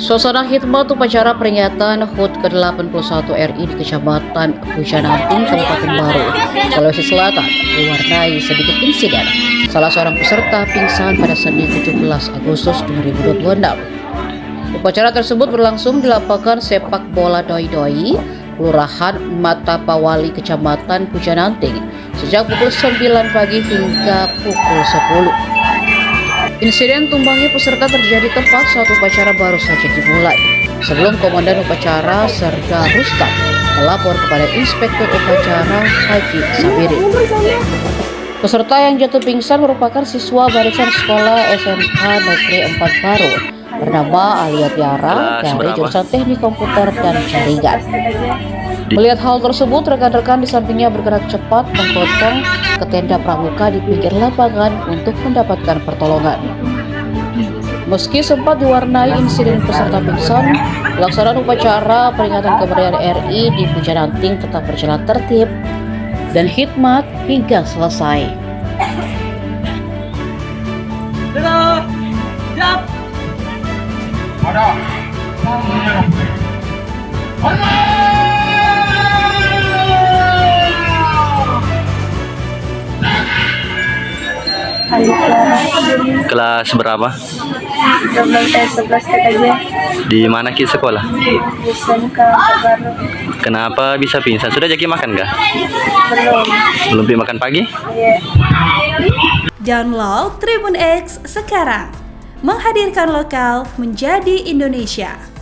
Suasana khidmat upacara peringatan HUT ke-81 RI di Kecamatan Pujananting, Kabupaten Baru, Sulawesi Selatan diwarnai sedikit insiden. Salah seorang peserta pingsan pada Senin 17 Agustus 2026. Upacara tersebut berlangsung di lapangan sepak bola Doi-Doi, Kelurahan Matapawali, Kecamatan Pujananting, sejak pukul 9 pagi hingga pukul 10. Insiden tumbangnya peserta terjadi tepat saat upacara baru saja dimulai, sebelum Komandan Upacara Serda Rustam melapor kepada Inspektur Upacara Haji Sabiri. Peserta yang jatuh pingsan merupakan siswa barisan sekolah SMA Negeri 4 Baru bernama Alia Tiara dari jurusan Teknik Komputer dan Jaringan. Melihat hal tersebut, rekan-rekan di sampingnya bergerak cepat menggotong ke tenda pramuka di pinggir lapangan untuk mendapatkan pertolongan. Meski sempat diwarnai insiden peserta pingsan, pelaksanaan upacara peringatan kemerdekaan RI di Pujananting tetap berjalan tertib dan khidmat hingga selesai. Kelas berapa? 11 aja. Di mana Ki sekolah? SMK Baru. Kenapa bisa pingsan? Sudah Jaki makan nggak? Belum. Belum makan pagi? Iya. Download Tribun X sekarang. Menghadirkan lokal menjadi Indonesia.